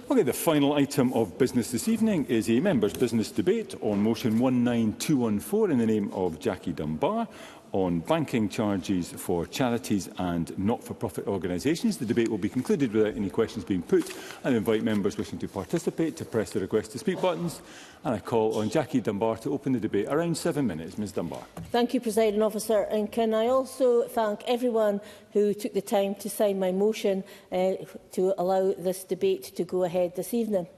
Okay, the final item of business this evening is a members' business debate on motion 19214 in the name of Jackie Dunbar on banking charges for charities and not-for-profit organisations. The debate will be concluded without any questions being put. I invite members wishing to participate to press the request to speak buttons, and I call on Jackie Dunbar to open the debate. Around 7 minutes. Ms Dunbar. Thank you, Presiding Officer. And can I also thank everyone who took the time to sign my motion to allow this debate to go ahead this evening.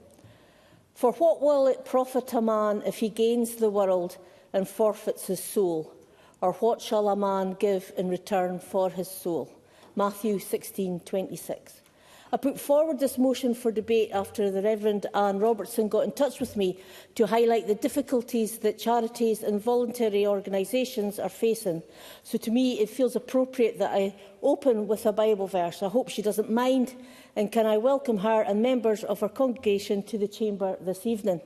For what will it profit a man if he gains the world and forfeits his soul? Or what shall a man give in return for his soul? Matthew 16:26. I put forward this motion for debate after the Reverend Anne Robertson got in touch with me to highlight the difficulties that charities and voluntary organisations are facing. So to me, it feels appropriate that I open with a Bible verse. I hope she doesn't mind, and can I welcome her and members of her congregation to the chamber this evening.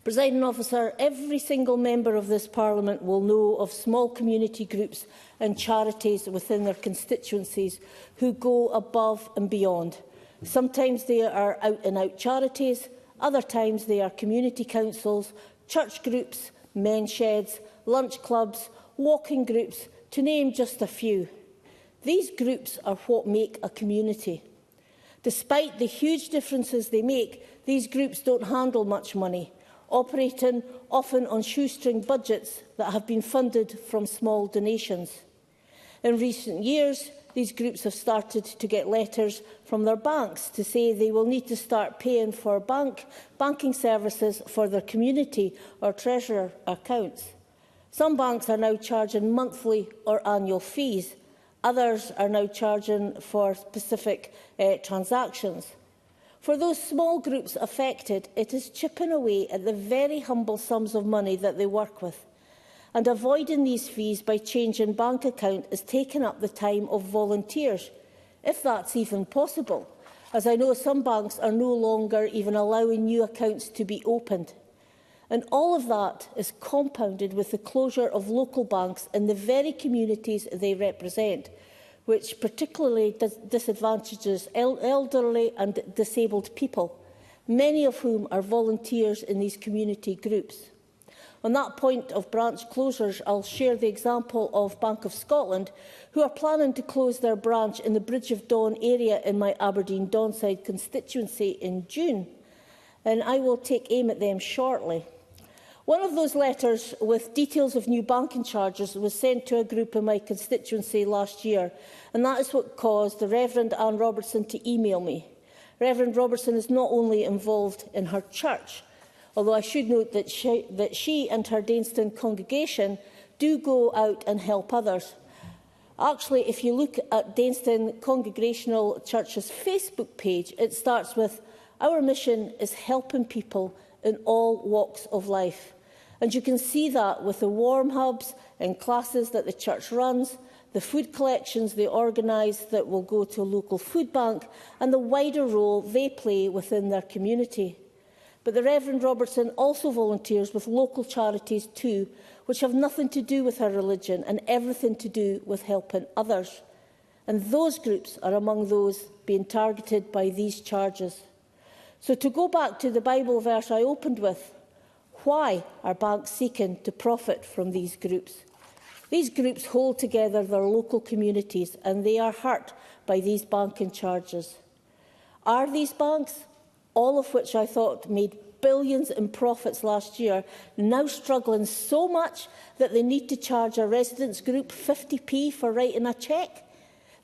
Presiding Officer, every single member of this Parliament will know of small community groups and charities within their constituencies who go above and beyond. Sometimes they are out-and-out charities, other times they are community councils, church groups, men's sheds, lunch clubs, walking groups, to name just a few. These groups are what make a community. Despite the huge differences they make, these groups don't handle much money, operating often on shoestring budgets that have been funded from small donations. In recent years, these groups have started to get letters from their banks to say they will need to start paying for banking services for their community or treasurer accounts. Some banks are now charging monthly or annual fees. Others are now charging for specific transactions. For those small groups affected, it is chipping away at the very humble sums of money that they work with. And avoiding these fees by changing bank account is taking up the time of volunteers, if that's even possible, as I know some banks are no longer even allowing new accounts to be opened. And all of that is compounded with the closure of local banks in the very communities they represent, which particularly disadvantages elderly and disabled people, many of whom are volunteers in these community groups. On that point of branch closures, I'll share the example of Bank of Scotland, who are planning to close their branch in the Bridge of Dawn area in my Aberdeen Donside constituency in June, and I will take aim at them shortly. One of those letters with details of new banking charges was sent to a group in my constituency last year, and that is what caused the Reverend Anne Robertson to email me. Reverend Robertson is not only involved in her church, although I should note that she and her Daneston congregation do go out and help others. Actually, if you look at Daneston Congregational Church's Facebook page, it starts with, "Our mission is helping people in all walks of life." And you can see that with the warm hubs and classes that the church runs, the food collections they organise that will go to a local food bank, and the wider role they play within their community. But the Reverend Robertson also volunteers with local charities too, which have nothing to do with her religion and everything to do with helping others. And those groups are among those being targeted by these charges. So to go back to the Bible verse I opened with, why are banks seeking to profit from these groups? These groups hold together their local communities and they are hurt by these banking charges. Are these banks, all of which I thought made billions in profits last year, now struggling so much that they need to charge a residents group 50p for writing a cheque?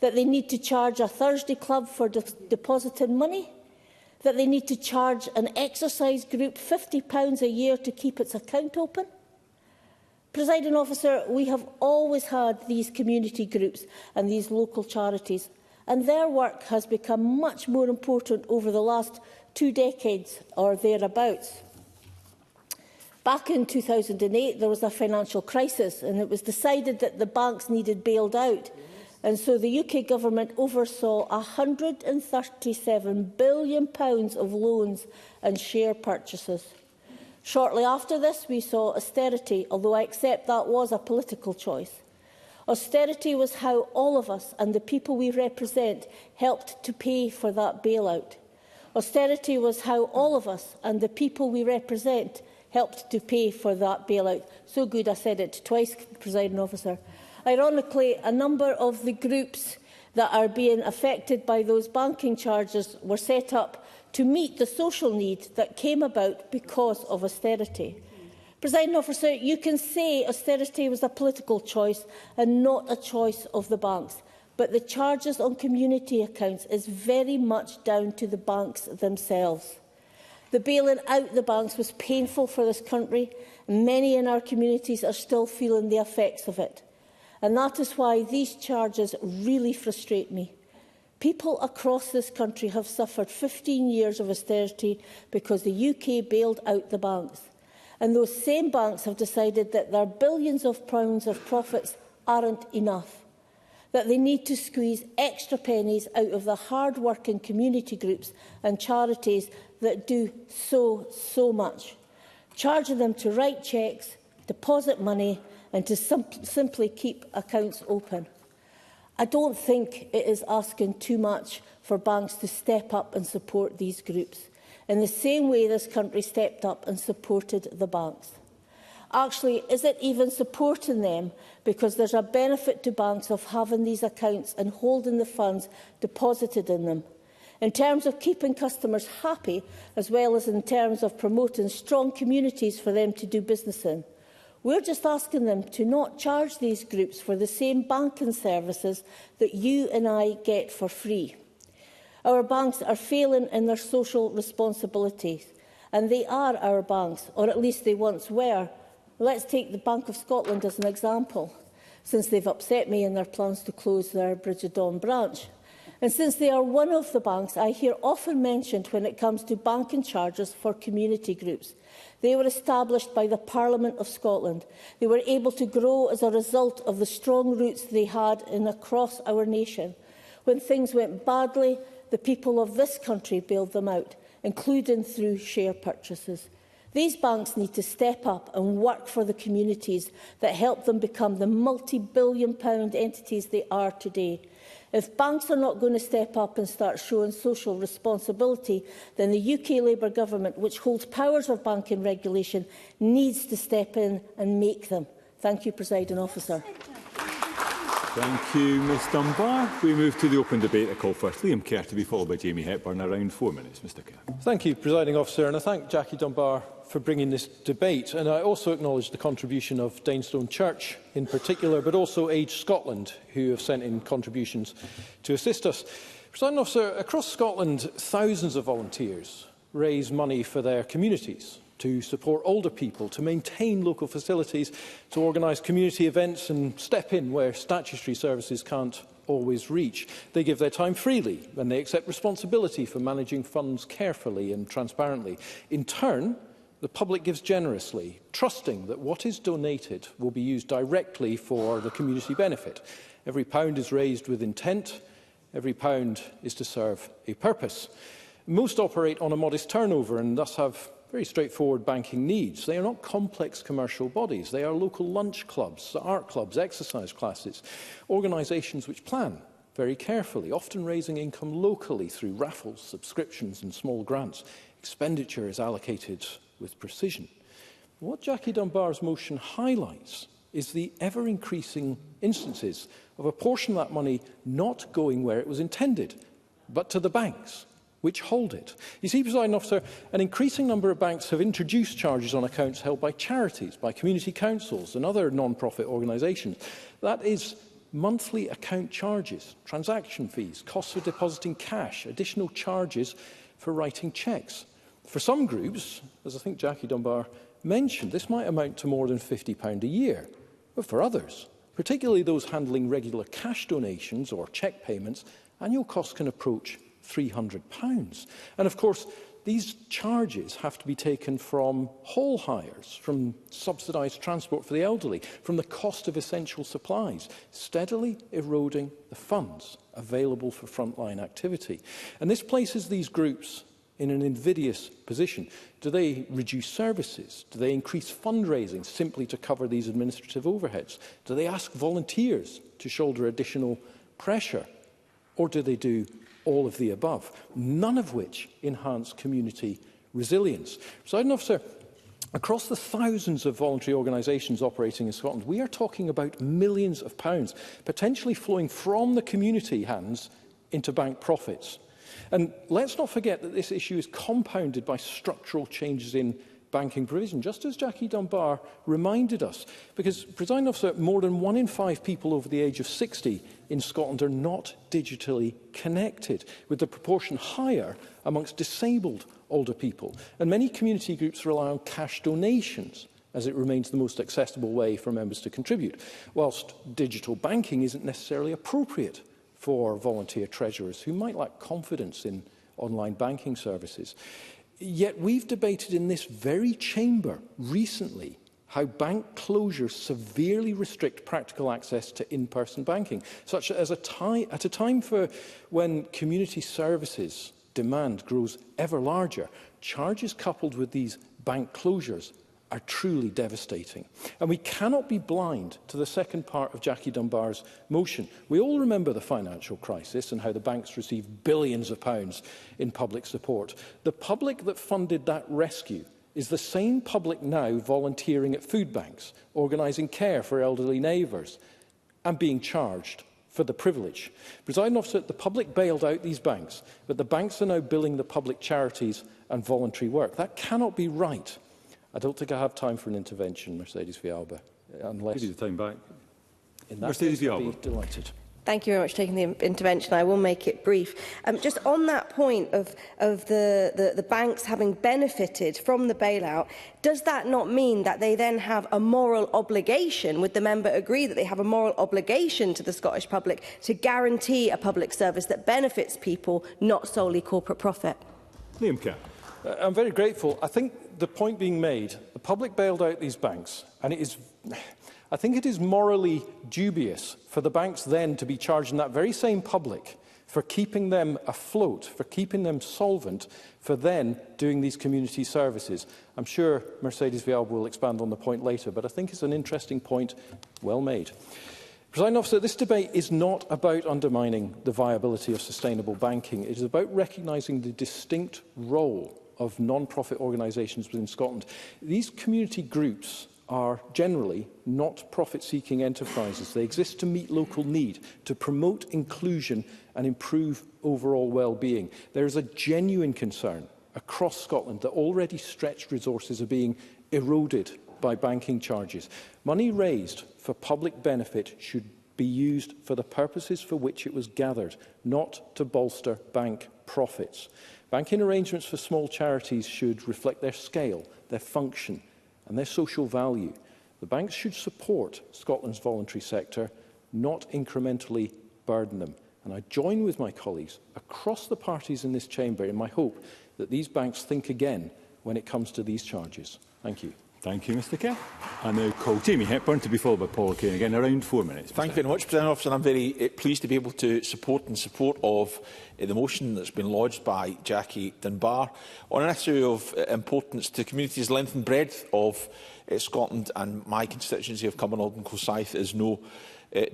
That they need to charge a Thursday club for depositing money? That they need to charge an exercise group £50 a year to keep its account open? Presiding Officer, we have always had these community groups and these local charities, and their work has become much more important over the last 2 decades or thereabouts. Back in 2008, there was a financial crisis, and it was decided that the banks needed bailed out. And so the UK Government oversaw £137 billion of loans and share purchases. Shortly after this, we saw austerity, although I accept that was a political choice. Austerity was how all of us and the people we represent helped to pay for that bailout. Austerity was how all of us and the people we represent helped to pay for that bailout. So good I said it twice, Presiding Officer. Ironically, a number of the groups that are being affected by those banking charges were set up to meet the social need that came about because of austerity. Presiding Officer, you can say austerity was a political choice and not a choice of the banks, but the charges on community accounts is very much down to the banks themselves. The bailing out the banks was painful for this country, and many in our communities are still feeling the effects of it. And that is why these charges really frustrate me. People across this country have suffered 15 years of austerity because the UK bailed out the banks. And those same banks have decided that their billions of pounds of profits aren't enough, that they need to squeeze extra pennies out of the hard-working community groups and charities that do so much, charging them to write cheques, deposit money and to simply keep accounts open. I don't think it is asking too much for banks to step up and support these groups, in the same way this country stepped up and supported the banks. Actually, is it even supporting them because there's a benefit to banks of having these accounts and holding the funds deposited in them? In terms of keeping customers happy, as well as in terms of promoting strong communities for them to do business in. We're just asking them to not charge these groups for the same banking services that you and I get for free. Our banks are failing in their social responsibilities, and they are our banks, or at least they once were. Let's take the Bank of Scotland as an example, since they've upset me in their plans to close their Bridgedawn branch. And since they are one of the banks I hear often mentioned when it comes to banking charges for community groups. They were established by the Parliament of Scotland. They were able to grow as a result of the strong roots they had across our nation. When things went badly, the people of this country bailed them out, including through share purchases. These banks need to step up and work for the communities that help them become the multi-billion-pound entities they are today. If banks are not going to step up and start showing social responsibility, then the UK Labour Government, which holds powers of banking regulation, needs to step in and make them. Thank you, Presiding Officer. Thank you, Ms Dunbar. We move to the open debate. I call first Liam Kerr to be followed by Jamie Hepburn. Around 4 minutes. Mr Kerr. Thank you, Presiding Officer, and I thank Jackie Dunbar for bringing this debate. And I also acknowledge the contribution of Dainstone Church in particular, but also Age Scotland, who have sent in contributions to assist us. Presiding Officer, across Scotland, thousands of volunteers raise money for their communities, to support older people, to maintain local facilities, to organise community events and step in where statutory services can't always reach. They give their time freely and they accept responsibility for managing funds carefully and transparently. In turn, the public gives generously, trusting that what is donated will be used directly for the community benefit. Every pound is raised with intent. Every pound is to serve a purpose. Most operate on a modest turnover and thus have very straightforward banking needs. They are not complex commercial bodies. They are local lunch clubs, art clubs, exercise classes, organisations which plan very carefully, often raising income locally through raffles, subscriptions and small grants. Expenditure is allocated with precision. What Jackie Dunbar's motion highlights is the ever-increasing instances of a portion of that money not going where it was intended, but to the banks, which hold it. You see, Presiding Officer, an increasing number of banks have introduced charges on accounts held by charities, by community councils and other non-profit organisations. That is monthly account charges, transaction fees, costs for depositing cash, additional charges for writing cheques. For some groups, as I think Jackie Dunbar mentioned, this might amount to more than £50 a year. But for others, particularly those handling regular cash donations or cheque payments, annual costs can approach £300. And of course, these charges have to be taken from whole hires, from subsidised transport for the elderly, from the cost of essential supplies, steadily eroding the funds available for frontline activity. And this places these groups in an invidious position. Do they reduce services? Do they increase fundraising simply to cover these administrative overheads? Do they ask volunteers to shoulder additional pressure? Or do they do all of the above, none of which enhance community resilience. Presiding Officer, across the thousands of voluntary organisations operating in Scotland, we are talking about millions of pounds, potentially flowing from the community hands into bank profits. And let's not forget that this issue is compounded by structural changes in banking provision, just as Jackie Dunbar reminded us. Because, Presiding Officer, more than 1 in 5 people over the age of 60 in Scotland are not digitally connected, with the proportion higher amongst disabled older people. And many community groups rely on cash donations, as it remains the most accessible way for members to contribute, whilst digital banking isn't necessarily appropriate for volunteer treasurers who might lack confidence in online banking services. Yet we've debated in this very chamber recently how bank closures severely restrict practical access to in-person banking, such as at a time when community services demand grows ever larger. Charges coupled with these bank closures are truly devastating. And we cannot be blind to the second part of Jackie Dunbar's motion. We all remember the financial crisis and how the banks received billions of pounds in public support. The public that funded that rescue is the same public now volunteering at food banks, organising care for elderly neighbours, and being charged for the privilege. Presiding Officer, the public bailed out these banks, but the banks are now billing the public charities and voluntary work. That cannot be right. I don't think I have time for an intervention, Mercedes Villalba, unless... Give you the time back. In that Mercedes case, I'd Villalba. be delighted. Thank you very much for taking the intervention. I will make it brief. Just on that point of the banks having benefited from the bailout, does that not mean that they then have a moral obligation? Would the member agree that they have a moral obligation to the Scottish public to guarantee a public service that benefits people, not solely corporate profit? Liam Kerr. I'm very grateful. I think the point being made, the public bailed out these banks, and I think it is morally dubious for the banks then to be charging that very same public for keeping them afloat, for keeping them solvent, for then doing these community services. I'm sure Mercedes Villalba will expand on the point later, but I think it's an interesting point, well made. Presiding Officer, this debate is not about undermining the viability of sustainable banking. It is about recognising the distinct role of non-profit organisations within Scotland. These community groups are generally not profit-seeking enterprises. They exist to meet local need, to promote inclusion and improve overall well-being. There is a genuine concern across Scotland that already stretched resources are being eroded by banking charges. Money raised for public benefit should be used for the purposes for which it was gathered, not to bolster bank profits. Banking arrangements for small charities should reflect their scale, their function and their social value. The banks should support Scotland's voluntary sector, not incrementally burden them. And I join with my colleagues across the parties in this chamber in my hope that these banks think again when it comes to these charges. Thank you. Thank you, Mr Kerr. I now call Jamie Hepburn to be followed by Paul Kane again, around 4 minutes. Thank you very much, President Officer. I'm very pleased to be able to support the motion that's been lodged by Jackie Dunbar on an issue of importance to communities length and breadth of Scotland, and my constituency of Cumbernauld and Closyth is no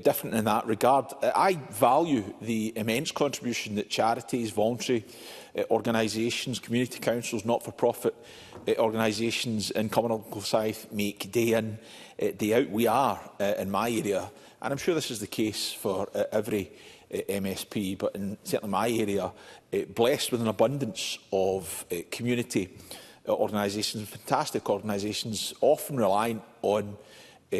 different in that regard. I value the immense contribution that charities, voluntary organisations, community councils, not-for-profit organisations in Cumbernauld and Closyth make day in, day out. We are, in my area, and I'm sure this is the case for every MSP, but in certainly my area, blessed with an abundance of community organisations, fantastic organisations, often reliant on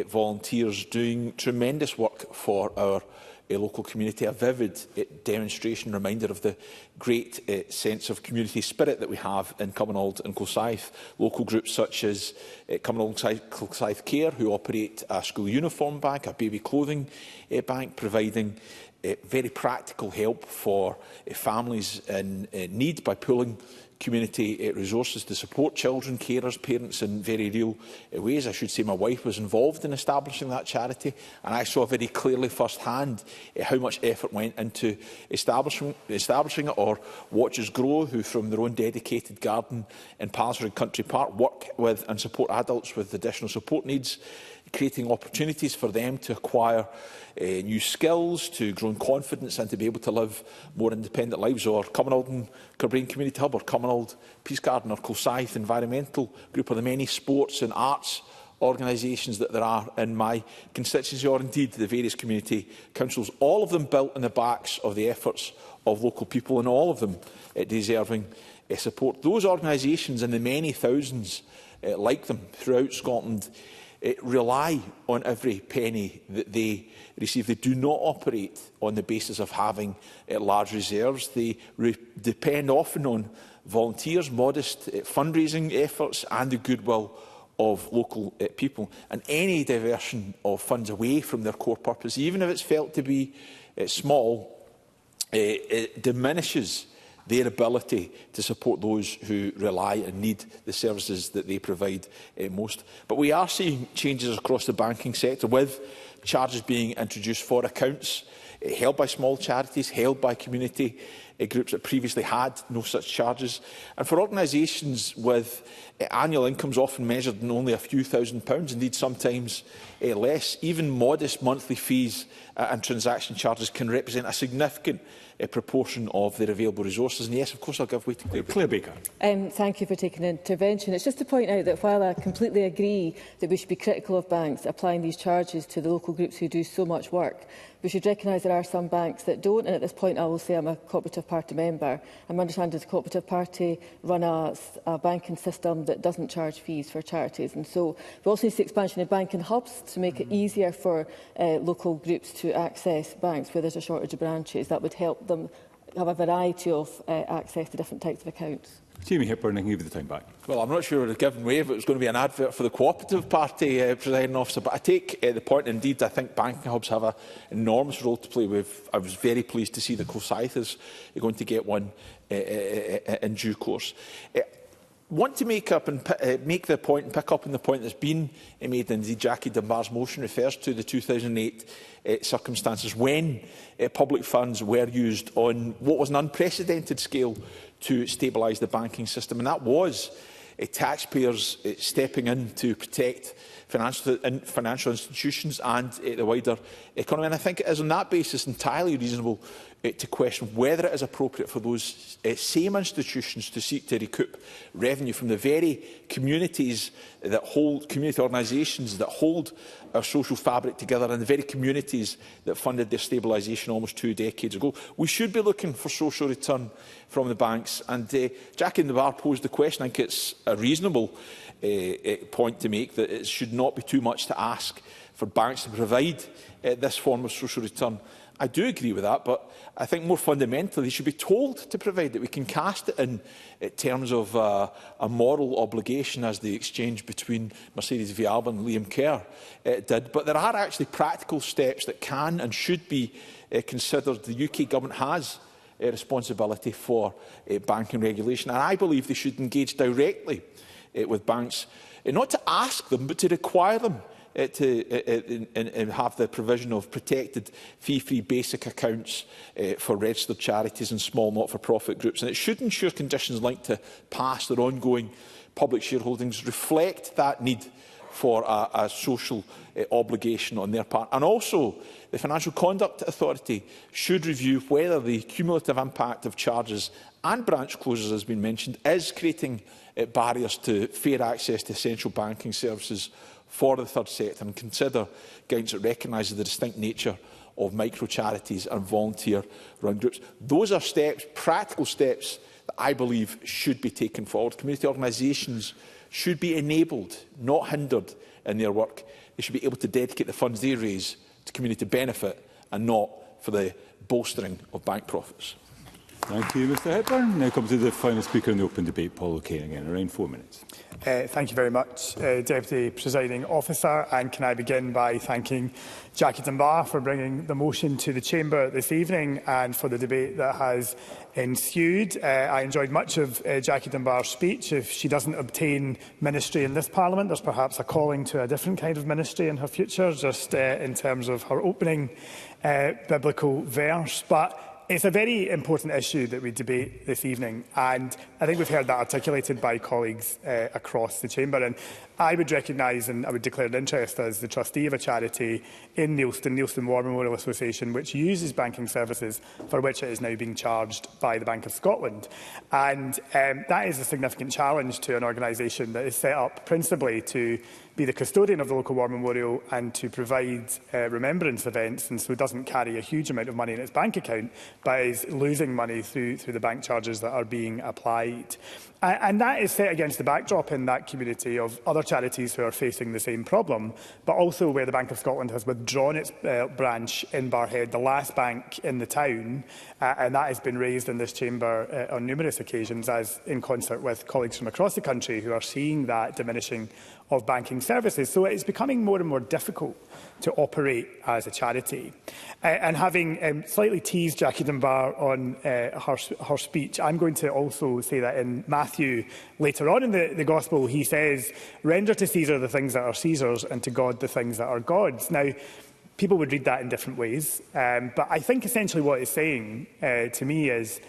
volunteers doing tremendous work for our local community, a vivid demonstration, reminder of the great sense of community spirit that we have in Cumbernauld and Closyth. Local groups such as Cumbernauld and Closyth Care, who operate a school uniform bank, a baby clothing bank, providing very practical help for families in need by pooling community resources to support children, carers, parents in very real ways. I should say my wife was involved in establishing that charity, and I saw very clearly firsthand how much effort went into establishing it, or watch us grow, who from their own dedicated garden in Pallisford Country Park work with and support adults with additional support needs, creating opportunities for them to acquire new skills, to grow in confidence and to be able to live more independent lives. Or Cumbernauld and Kilbrain Community Hub, or Cumbernauld Peace Garden, or Kilsyth Environmental Group, or the many sports and arts organisations that there are in my constituency, or indeed the various community councils, all of them built on the backs of the efforts of local people, and all of them deserving support. Those organisations and the many thousands like them throughout Scotland rely on every penny that they receive. They do not operate on the basis of having large reserves. They depend often on volunteers, modest fundraising efforts and the goodwill of local people. And any diversion of funds away from their core purpose, even if it's felt to be small, it diminishes their ability to support those who rely and need the services that they provide most. But we are seeing changes across the banking sector, with charges being introduced for accounts held by small charities, held by community groups that previously had no such charges. And for organisations with annual incomes often measured in only a few £1,000s, indeed sometimes less, even modest monthly fees and transaction charges can represent a significant proportion of their available resources. And yes, of course, I'll give way to Claire Baker. Thank you for taking an intervention. It's just to point out that while I completely agree that we should be critical of banks applying these charges to the local groups who do so much work, we should recognise there are some banks that don't. And at this point, I will say I'm a Cooperative Party member. I'm understanding the Cooperative Party run a banking system that doesn't charge fees for charities. And so we also need the expansion of banking hubs to make it easier for local groups to access banks where there's a shortage of branches. That would help them have a variety of access to different types of accounts. Jamie Hepburn, I can give you the time back. Well, I'm not sure we'd have given way if it was going to be an advert for the Cooperative Party, Presiding Officer, but I take the point. Indeed, I think banking hubs have an enormous role to play. I was very pleased to see that Kilsyth is going to get one in due course. Want to make the point and pick up on the point that's been made. Indeed, Jackie Dunbar's motion refers to the 2008 circumstances when public funds were used on what was an unprecedented scale to stabilise the banking system, and that was taxpayers stepping in to protect financial institutions and the wider economy. And I think it is on that basis entirely reasonable to question whether it is appropriate for those same institutions to seek to recoup revenue from the very communities that hold, community organisations that hold our social fabric together, and the very communities that funded their stabilisation almost 2 decades ago. We should be looking for social return from the banks. And Jackie Dunbar posed the question. I think it's a reasonable point to make, that it should not be too much to ask for banks to provide this form of social return. I do agree with that, but I think more fundamentally they should be told to provide it. We can cast it in terms of a moral obligation, as the exchange between Mercedes V. Alban and Liam Kerr did, but there are actually practical steps that can and should be considered. The UK Government has a responsibility for banking regulation, and I believe they should engage directly with banks, not to ask them, but to require them to have the provision of protected fee-free basic accounts for registered charities and small not-for-profit groups. And it should ensure conditions linked to past or ongoing public shareholdings reflect that need for a social obligation on their part. And also, the Financial Conduct Authority should review whether the cumulative impact of charges and branch closures, as has been mentioned, is creating barriers to fair access to essential banking services for the third sector, and consider guidance that recognises the distinct nature of micro-charities and volunteer-run groups. Those are steps, practical steps, that I believe should be taken forward. Community organisations should be enabled, not hindered in their work. They should be able to dedicate the funds they raise to community benefit and not for the bolstering of bank profits. Thank you, Mr Hepburn. Now comes to the final speaker in the open debate, Paul O'Kane, again, around 4 minutes. Thank you very much, Deputy Presiding Officer. And can I begin by thanking Jackie Dunbar for bringing the motion to the Chamber this evening and for the debate that has ensued. I enjoyed much of Jackie Dunbar's speech. If she doesn't obtain ministry in this Parliament, there's perhaps a calling to a different kind of ministry in her future, just in terms of her opening biblical verse. But it's a very important issue that we debate this evening, and I think we've heard that articulated by colleagues across the Chamber. And I would recognise and I would declare an interest as the trustee of a charity in Neilston War Memorial Association, which uses banking services for which it is now being charged by the Bank of Scotland. And that is a significant challenge to an organisation that is set up principally to be the custodian of the local war memorial and to provide remembrance events, and so doesn't carry a huge amount of money in its bank account, but is losing money through the bank charges that are being applied. And that is set against the backdrop in that community of other charities who are facing the same problem, but also where the Bank of Scotland has withdrawn its branch in Barrhead, the last bank in the town, and that has been raised in this chamber on numerous occasions, as in concert with colleagues from across the country who are seeing that diminishing of banking services. So it is becoming more and more difficult to operate as a charity. And having slightly teased Jackie Dunbar on her speech, I'm going to also say that in Matthew, later on in the Gospel, he says, "Render to Caesar the things that are Caesar's, and to God the things that are God's." Now, people would read that in different ways, but I think essentially what it's saying to me is,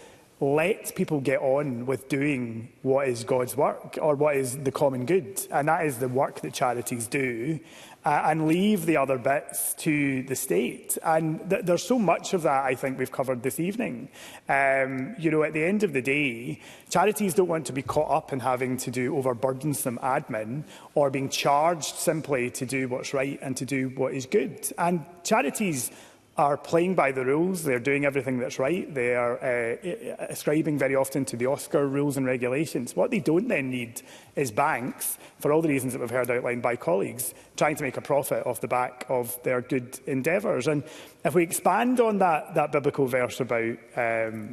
let people get on with doing what is God's work, or what is the common good, and that is the work that charities do, and leave the other bits to the state. And there's so much of that I think we've covered this evening. You know, at the end of the day, charities don't want to be caught up in having to do overburdensome admin, or being charged simply to do what's right and to do what is good. And charities are playing by the rules. They're doing everything that's right. They are ascribing very often to the Oscar rules and regulations. What they don't then need is banks, for all the reasons that we've heard outlined by colleagues, trying to make a profit off the back of their good endeavours. And if we expand on that biblical verse about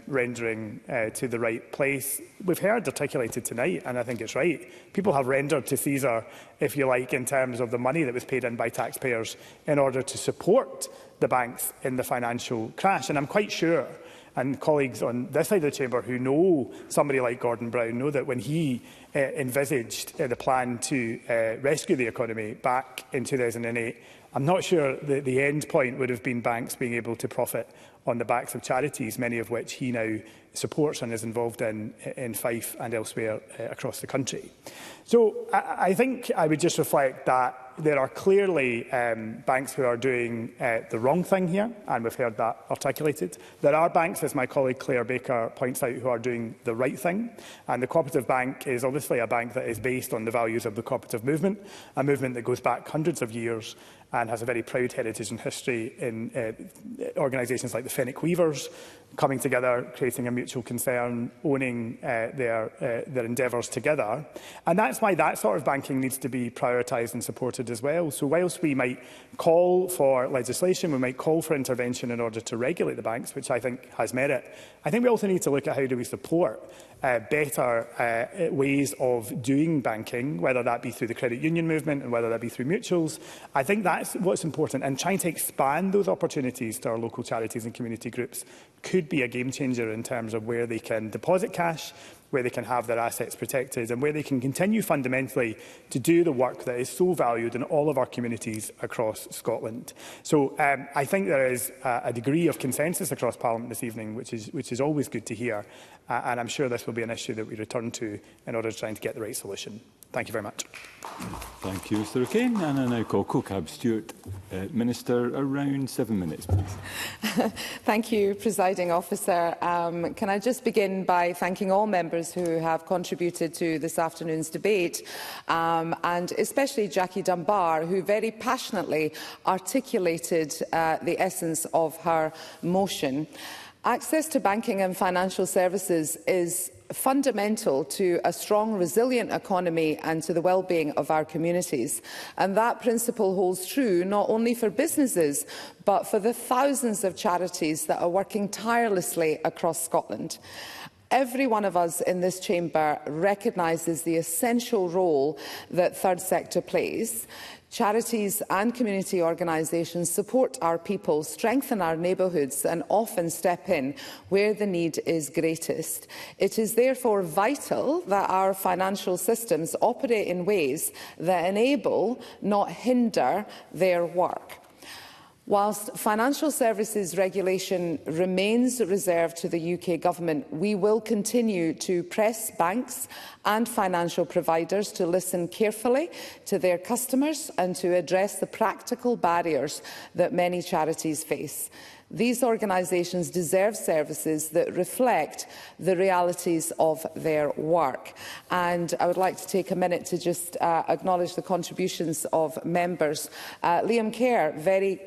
rendering to the right place, we've heard articulated tonight, and I think it's right. People have rendered to Caesar, if you like, in terms of the money that was paid in by taxpayers in order to support the banks in the financial crash. And I'm quite sure, and colleagues on this side of the chamber who know somebody like Gordon Brown know that when he envisaged the plan to rescue the economy back in 2008, I'm not sure that the end point would have been banks being able to profit on the backs of charities, many of which he now supports and is involved in Fife and elsewhere across the country. So I think I would just reflect that there are clearly banks who are doing the wrong thing here, and we've heard that articulated. There are banks, as my colleague Claire Baker points out, who are doing the right thing. And the Cooperative Bank is obviously a bank that is based on the values of the cooperative movement, a movement that goes back hundreds of years and has a very proud heritage and history in organisations like the Fenwick Weavers, coming together, creating a mutual concern, owning their endeavours together. And that's why that sort of banking needs to be prioritised and supported as well. So whilst we might call for legislation, we might call for intervention in order to regulate the banks, which I think has merit, I think we also need to look at how do we support better ways of doing banking, whether that be through the credit union movement and whether that be through mutuals. I think that's what's important, and trying to expand those opportunities to our local charities and community groups could be a game changer in terms of where they can deposit cash, where they can have their assets protected, and where they can continue fundamentally to do the work that is so valued in all of our communities across Scotland. So I think there is a degree of consensus across Parliament this evening, which is always good to hear, and I'm sure this will be an issue that we return to in order to try and get the right solution. Thank you very much. Thank you, Mr O'Kane. And I now call Co-Cab Stewart. Minister, around 7 minutes, please. Thank you, Presiding Officer. Can I just begin by thanking all members who have contributed to this afternoon's debate, and especially Jackie Dunbar, who very passionately articulated the essence of her motion. Access to banking and financial services is fundamental to a strong, resilient economy and to the well-being of our communities. And that principle holds true not only for businesses, but for the thousands of charities that are working tirelessly across Scotland. Every one of us in this chamber recognises the essential role that third sector plays. Charities and community organisations support our people, strengthen our neighbourhoods and often step in where the need is greatest. It is therefore vital that our financial systems operate in ways that enable, not hinder, their work. Whilst financial services regulation remains reserved to the UK Government, we will continue to press banks and financial providers to listen carefully to their customers and to address the practical barriers that many charities face. These organisations deserve services that reflect the realities of their work. And I would like to take a minute to just acknowledge the contributions of members. Liam Kerr very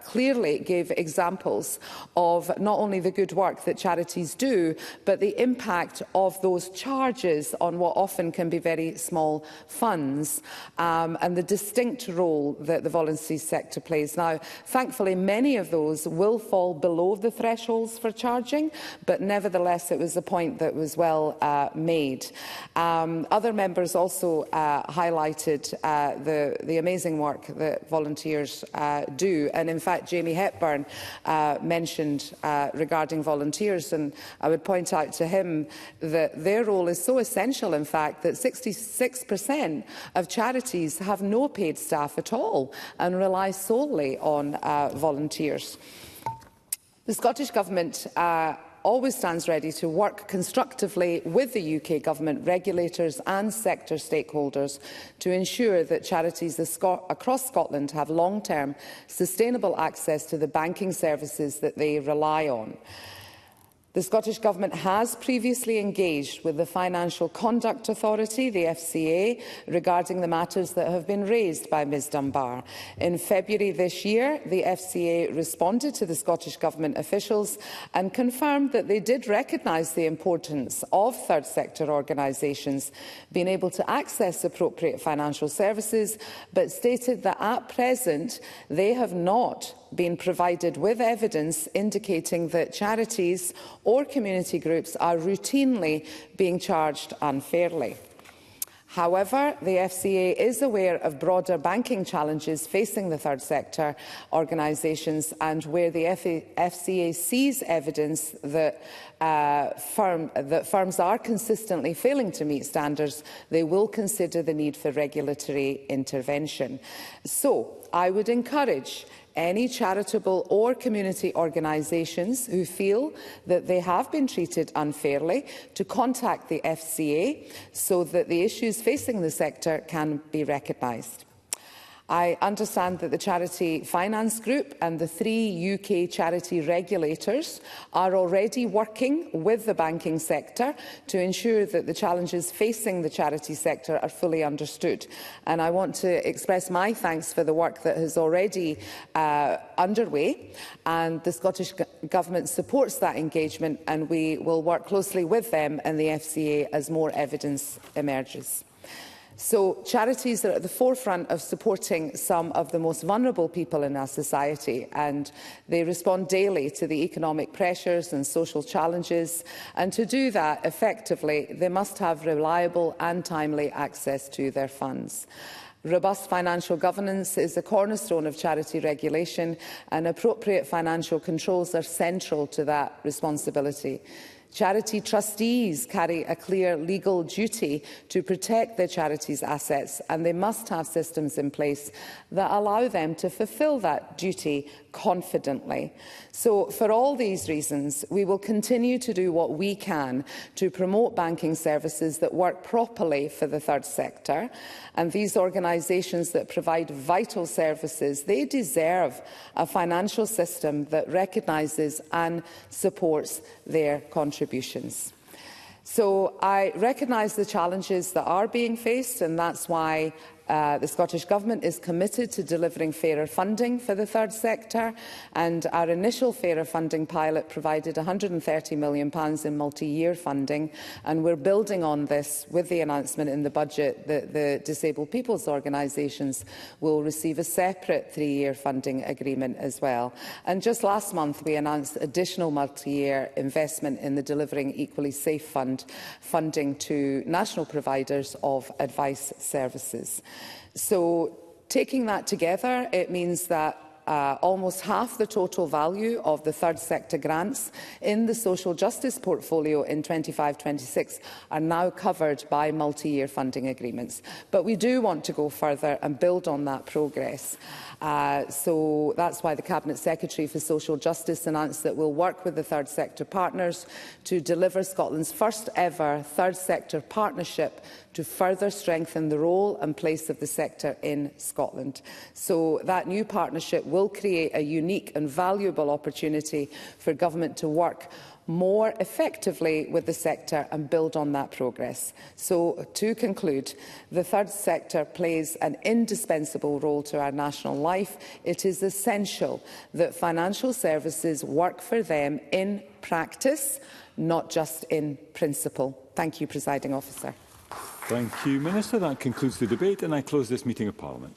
clearly gave examples of not only the good work that charities do, but the impact of those charges on what often can be very small funds, and the distinct role that the voluntary sector plays. Now, thankfully, many of those will fall below the thresholds for charging, but nevertheless it was a point that was well made. Other members also highlighted the amazing work that volunteers do, and in fact Jamie Hepburn mentioned regarding volunteers, and I would point out to him that their role is so essential, in fact, that 66% of charities have no paid staff at all and rely solely on volunteers. The Scottish Government always stands ready to work constructively with the UK Government, regulators and sector stakeholders to ensure that charities across Scotland have long-term, sustainable access to the banking services that they rely on. The Scottish Government has previously engaged with the Financial Conduct Authority, the FCA, regarding the matters that have been raised by Ms Dunbar. In February this year, the FCA responded to the Scottish Government officials and confirmed that they did recognise the importance of third sector organisations being able to access appropriate financial services, but stated that at present they have not been provided with evidence indicating that charities or community groups are routinely being charged unfairly. However, the FCA is aware of broader banking challenges facing the third sector organisations, and where the FCA sees evidence that firms are consistently failing to meet standards, they will consider the need for regulatory intervention. So, I would encourage any charitable or community organisations who feel that they have been treated unfairly to contact the FCA so that the issues facing the sector can be recognised. I understand that the Charity Finance Group and the 3 UK charity regulators are already working with the banking sector to ensure that the challenges facing the charity sector are fully understood. And I want to express my thanks for the work that is already underway, and the Scottish Government supports that engagement, and we will work closely with them and the FCA as more evidence emerges. So, charities are at the forefront of supporting some of the most vulnerable people in our society, and they respond daily to the economic pressures and social challenges, and to do that effectively, they must have reliable and timely access to their funds. Robust financial governance is a cornerstone of charity regulation, and appropriate financial controls are central to that responsibility. Charity trustees carry a clear legal duty to protect their charity's assets, and they must have systems in place that allow them to fulfil that duty confidently. So, for all these reasons, we will continue to do what we can to promote banking services that work properly for the third sector, and these organisations that provide vital services, they deserve a financial system that recognises and supports their contributions. So I recognise the challenges that are being faced, and that's why the Scottish Government is committed to delivering fairer funding for the third sector, and our initial fairer funding pilot provided £130 million in multi-year funding, and we're building on this with the announcement in the budget that the disabled people's organisations will receive a separate 3-year funding agreement as well. And just last month we announced additional multi-year investment in the Delivering Equally Safe Fund funding to national providers of advice services. So, taking that together, it means that almost half the total value of the third sector grants in the social justice portfolio in 25-26 are now covered by multi-year funding agreements. But we do want to go further and build on that progress. So that's why the Cabinet Secretary for Social Justice announced that we'll work with the third sector partners to deliver Scotland's first ever third sector partnership to further strengthen the role and place of the sector in Scotland. So that new partnership will create a unique and valuable opportunity for government to work more effectively with the sector and build on that progress. So, to conclude, the third sector plays an indispensable role to our national life. It is essential that financial services work for them in practice, not just in principle. Thank you, Presiding Officer. Thank you, Minister. That concludes the debate, and I close this meeting of Parliament.